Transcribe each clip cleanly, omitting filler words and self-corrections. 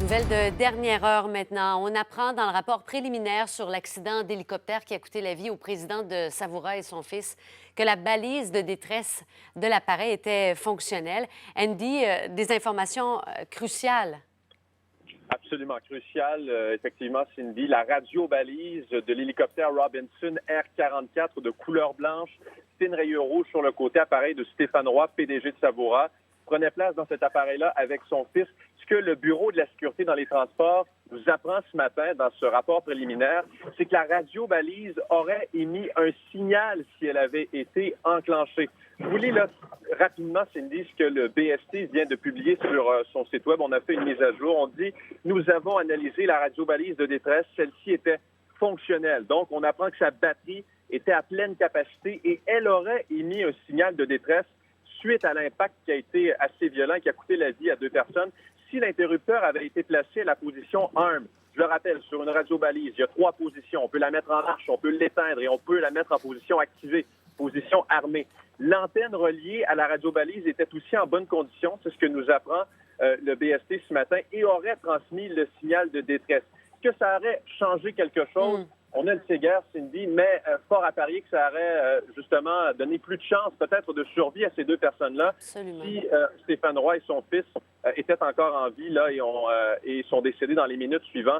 Nouvelle de dernière heure maintenant. On apprend dans le rapport préliminaire sur l'accident d'hélicoptère qui a coûté la vie au président de Savoura et son fils que la balise de détresse de l'appareil était fonctionnelle. Andy, des informations cruciales. Absolument crucial, effectivement, Cindy. La radio-balise de l'hélicoptère Robinson R-44 de couleur blanche, fine rayure rouge sur le côté, appareil de Stéphane Roy, PDG de Savoura, prenait place dans cet appareil-là avec son fils. Ce que le Bureau de la sécurité dans les transports nous apprend ce matin dans ce rapport préliminaire, c'est que la radio-balise aurait émis un signal si elle avait été enclenchée. Je vous lis là rapidement, Cindy, ce que le BST vient de publier sur son site web. On a fait une mise à jour. On dit « Nous avons analysé la radio-balise de détresse. Celle-ci était fonctionnelle. » Donc, on apprend que sa batterie était à pleine capacité et elle aurait émis un signal de détresse suite à l'impact qui a été assez violent, qui a coûté la vie à 2 personnes. Si l'interrupteur avait été placé à la position arm, je le rappelle, sur une radio-balise, il y a 3 positions. On peut la mettre en marche, on peut l'éteindre et on peut la mettre en position activée, position armée. L'antenne reliée à la radio-balise était aussi en bonne condition, c'est ce que nous apprend le BST ce matin, et aurait transmis le signal de détresse. Est-ce que ça aurait changé quelque chose? On ne le sait guère, Cindy, mais fort à parier que ça aurait justement donné plus de chances peut-être de survie à ces 2 personnes-là. Absolument. Si Stéphane Roy et son fils étaient encore en vie là, et sont décédés dans les minutes suivant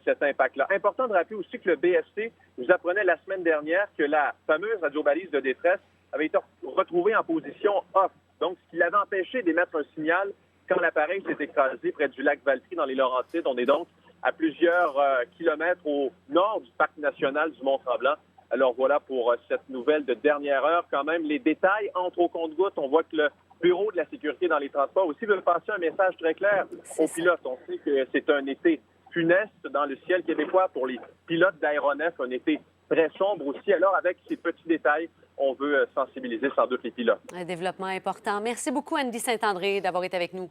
cet impact-là. Important de rappeler aussi que le BST nous apprenait la semaine dernière que la fameuse radio-balise de détresse avait été retrouvée en position off. Donc, ce qui l'avait empêché d'émettre un signal quand l'appareil s'est écrasé près du lac Valtry dans les Laurentides. On est donc à plusieurs kilomètres au nord du parc national du Mont-Tremblant. Alors voilà pour cette nouvelle de dernière heure. Quand même, les détails entrent au compte-gouttes. On voit que le Bureau de la sécurité dans les transports aussi veut passer un message très clair aux pilotes. On sait que c'est un été funeste dans le ciel québécois pour les pilotes d'aéronefs, un été très sombre aussi. Alors avec ces petits détails, on veut sensibiliser sans doute les pilotes. Un développement important. Merci beaucoup, Andy Saint-André, d'avoir été avec nous.